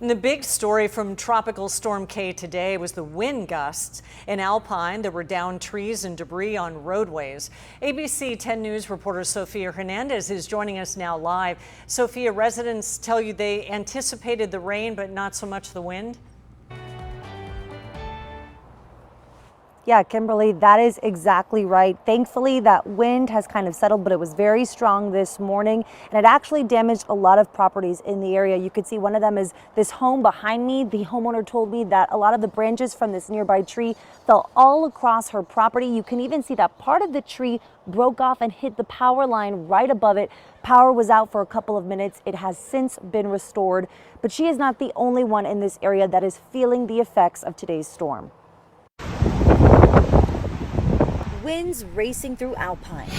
And the big story from Tropical Storm K today was the wind gusts. In Alpine, there were downed trees and debris on roadways. ABC 10 News reporter Sophia Hernandez is joining us now live. Sophia, residents tell you they anticipated the rain, but not so much the wind? Yeah, Kimberly, that is exactly right. Thankfully, that wind has kind of settled, but it was very strong this morning, and it actually damaged a lot of properties in the area. You could see one of them is this home behind me. The homeowner told me that a lot of the branches from this nearby tree fell all across her property. You can even see that part of the tree broke off and hit the power line right above it. Power was out for a couple of minutes. It has since been restored, but she is not the only one in this area that is feeling the effects of today's storm. Winds racing through Alpine,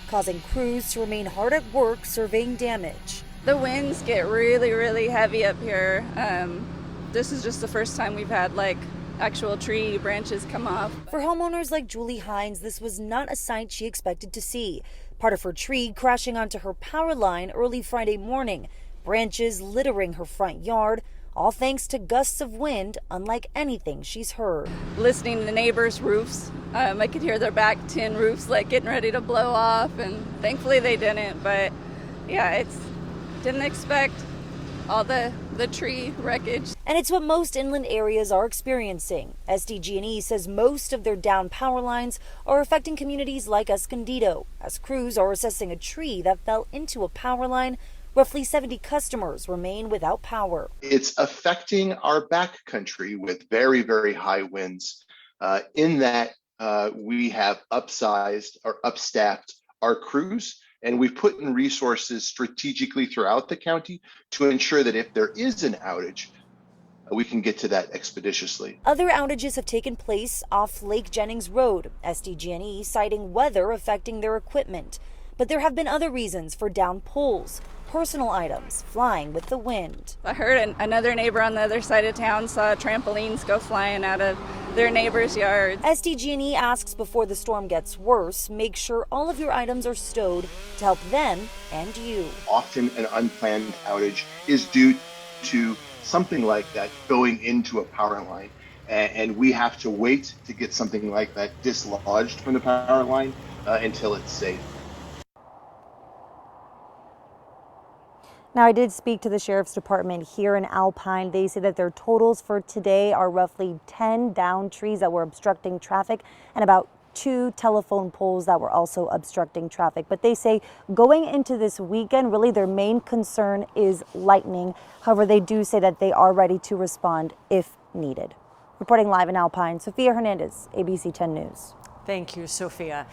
causing crews to remain hard at work surveying damage. The winds get really heavy up here. This is just the first time we've had actual tree branches come off. For homeowners like Julie Hines, this was not a sight she expected to see. Part of her tree crashing onto her power line early Friday morning, branches littering her front yard, all thanks to gusts of wind unlike anything she's heard. Listening to the neighbors' roofs, I could hear their back tin roofs getting ready to blow off, and thankfully they didn't. But yeah, didn't expect all the tree wreckage. And it's what most inland areas are experiencing. SDG&E says most of their down power lines are affecting communities like Escondido. As crews are assessing a tree that fell into a power line, roughly 70 customers remain without power. It's affecting our backcountry with very high winds in that we have upsized or upstaffed our crews, and we've put in resources strategically throughout the county to ensure that if there is an outage, we can get to that expeditiously. Other outages have taken place off Lake Jennings Road, SDG&E citing weather affecting their equipment. But there have been other reasons for down poles, personal items flying with the wind. I heard another neighbor on the other side of town saw trampolines go flying out of their neighbor's yard. SDG&E asks before the storm gets worse, make sure all of your items are stowed to help them and you. Often an unplanned outage is due to something like that going into a power line. And we have to wait to get something like that dislodged from the power line until it's safe. Now, I did speak to the Sheriff's Department here in Alpine. They say that their totals for today are roughly 10 downed trees that were obstructing traffic and about 2 telephone poles that were also obstructing traffic. But they say going into this weekend, really their main concern is lightning. However, they do say that they are ready to respond if needed. Reporting live in Alpine, Sophia Hernandez, ABC 10 News. Thank you, Sophia.